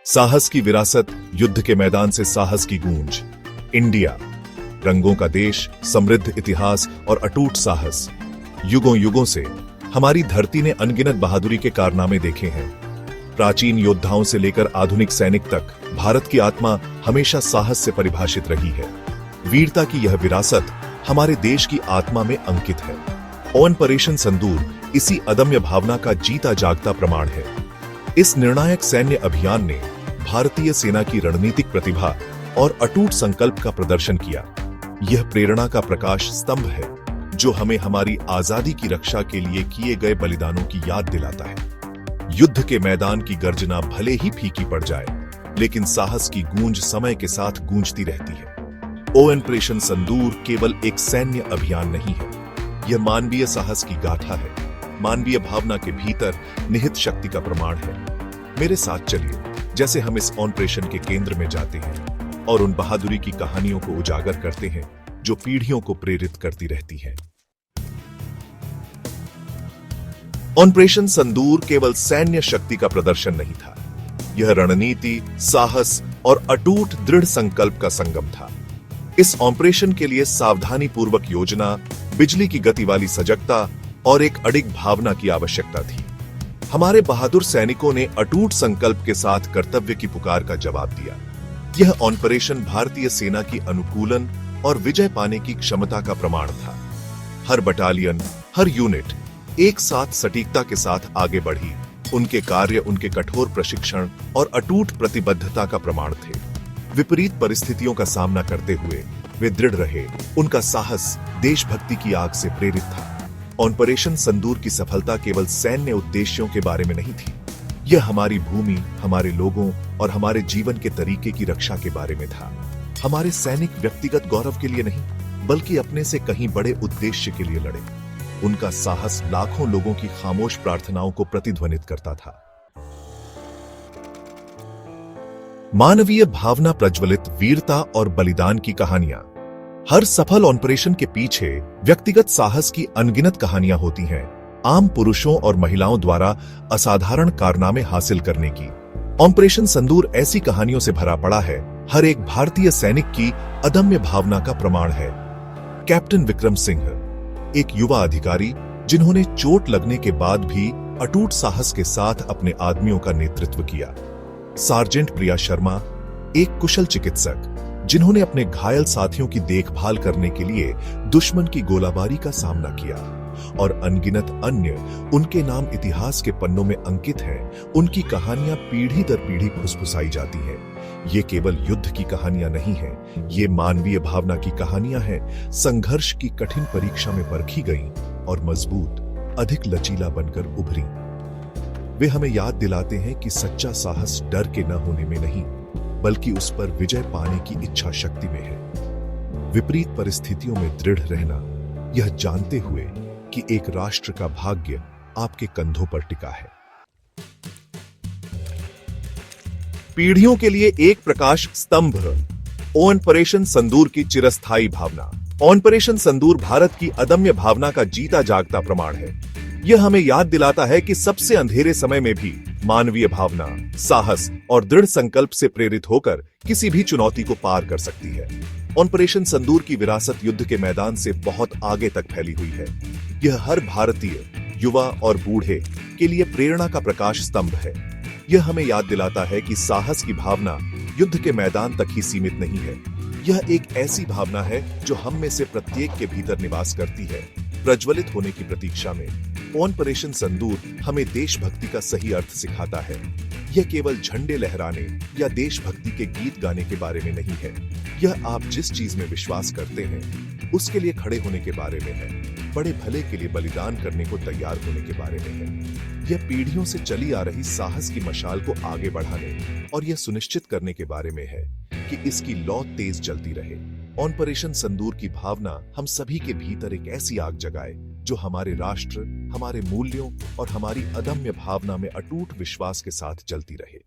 साहस की विरासत, युद्ध के मैदान से साहस की गूंज। इंडिया, रंगों का देश, समृद्ध इतिहास और अटूट साहस। युगों युगों से हमारी धरती ने अनगिनत बहादुरी के कारनामे देखे हैं। प्राचीन योद्धाओं से लेकर आधुनिक सैनिक तक भारत की आत्मा हमेशा साहस से परिभाषित रही है। वीरता की यह विरासत हमारे देश की आत्मा में अंकित है। ऑपरेशन सिंदूर इसी अदम्य भावना का जीता जागता प्रमाण है। इस निर्णायक सैन्य अभियान ने भारतीय सेना की रणनीतिक प्रतिभा और अटूट संकल्प का प्रदर्शन किया। यह प्रेरणा का प्रकाश स्तंभ है जो हमें हमारी आजादी की रक्षा के लिए किए गए बलिदानों की याद दिलाता है। युद्ध के मैदान की गर्जना भले ही फीकी पड़ जाए, लेकिन साहस की गूंज समय के साथ गूंजती रहती है। ऑपरेशन सिंदूर केवल एक सैन्य अभियान नहीं है, यह मानवीय साहस की गाथा है। मानवीय भावना के भीतर निहित शक्ति का प्रमाण है। मेरे साथ चलिए, जैसे हम इस ऑपरेशन के केंद्र में जाते हैं और उन बहादुरी की कहानियों को उजागर करते हैं जो पीढ़ियों को प्रेरित करती रहती है। ऑपरेशन सिंदूर केवल सैन्य शक्ति का प्रदर्शन नहीं था, यह रणनीति, साहस और अटूट दृढ़ संकल्प का संगम था। इस ऑपरेशन के लिए सावधानी पूर्वक योजना, बिजली की गति वाली सजगता और एक अडिग भावना की आवश्यकता थी। हमारे बहादुर सैनिकों ने अटूट संकल्प के साथ कर्तव्य की पुकार का जवाब दिया। यह ऑपरेशन भारतीय सेना की अनुकूलन और विजय पाने की क्षमता का प्रमाण था। हर बटालियन, हर यूनिट एक साथ सटीकता के साथ आगे बढ़ी। उनके कार्य उनके कठोर प्रशिक्षण और अटूट प्रतिबद्धता का प्रमाण थे। विपरीत परिस्थितियों का सामना करते हुए वे दृढ़ रहे। उनका साहस देशभक्ति की आग से प्रेरित था। ऑपरेशन सिंदूर की सफलता केवल सैन्य उद्देश्यों के बारे में नहीं थी, यह हमारी भूमि, हमारे लोगों और हमारे जीवन के तरीके की रक्षा के बारे में था। हमारे सैनिक व्यक्तिगत गौरव के लिए नहीं, बल्कि अपने से कहीं बड़े उद्देश्य के लिए लड़े। उनका साहस लाखों लोगों की खामोश प्रार्थनाओं को प्रतिध्वनित करता था। मानवीय भावना प्रज्वलित वीरता और बलिदान की कहानियां। हर सफल ऑपरेशन के पीछे व्यक्तिगत साहस की अनगिनत कहानियां होती हैं, आम पुरुषों और महिलाओं द्वारा असाधारण कारनामे हासिल करने की। ऑपरेशन सिंदूर ऐसी कहानियों से भरा पड़ा है। हर एक भारतीय सैनिक की अदम्य भावना का प्रमाण है। कैप्टन विक्रम सिंह, एक युवा अधिकारी जिन्होंने चोट लगने के बाद भी अटूट साहस के साथ अपने आदमियों का नेतृत्व किया। सार्जेंट प्रिया शर्मा, एक कुशल चिकित्सक जिन्होंने अपने घायल साथियों की देखभाल करने के लिए दुश्मन की गोलाबारी का सामना किया। और अनगिनत अन्य, उनके नाम इतिहास के पन्नों में अंकित हैं। उनकी कहानियां पीढ़ी दर पीढ़ी फुसफुसाई जाती हैं। ये केवल युद्ध की कहानियां नहीं हैं, ये मानवीय भावना की कहानियां हैं। संघर्ष की कठिन परीक्षा में परखी गईं और मजबूत, अधिक लचीला बनकर उभरी। वे हमें याद दिलाते हैं कि सच्चा साहस डर के न होने में नहीं, बल्कि उस पर विजय पाने की इच्छा शक्ति में है। विपरीत परिस्थितियों में दृढ़ रहना, यह जानते हुए कि एक राष्ट्र का भाग्य आपके कंधों पर टिका है। पीढ़ियों के लिए एक प्रकाश स्तंभ। ऑपरेशन सिंदूर की चिरस्थायी भावना। ऑपरेशन सिंदूर भारत की अदम्य भावना का जीता जागता प्रमाण है। यह हमें याद दिलाता है कि सबसे अंधेरे समय में भी मानवीय भावना, साहस और दृढ़ संकल्प से प्रेरित होकर किसी भी चुनौती को पार कर सकती है। ऑपरेशन सिंदूर की विरासत युद्ध के मैदान से बहुत आगे तक फैली हुई है। यह हर भारतीय, युवा और बूढ़े के लिए प्रेरणा का प्रकाश स्तंभ है। यह हमें याद दिलाता है कि साहस की भावना युद्ध के मैदान तक ही सीमित नहीं है। यह एक ऐसी भावना है जो हम में से प्रत्येक के भीतर निवास करती है, प्रज्वलित होने की प्रतीक्षा में। ऑपरेशन सिंदूर हमें देशभक्ति का सही अर्थ सिखाता है। यह केवल झंडे लहराने या देशभक्ति के गीत गाने के बारे में नहीं है। यह आप जिस चीज में विश्वास करते हैं उसके लिए खड़े होने के बारे में है। बड़े भले के लिए बलिदान करने को तैयार होने के बारे में है। यह पीढ़ियों से चली आ रही साहस की मशाल को आगे बढ़ाने और यह सुनिश्चित करने के बारे में है कि इसकी लौ तेज जलती रहे। ऑपरेशन सिंदूर की भावना हम सभी के भीतर एक ऐसी आग जगाए जो हमारे राष्ट्र, हमारे मूल्यों और हमारी अदम्य भावना में अटूट विश्वास के साथ जलती रहे।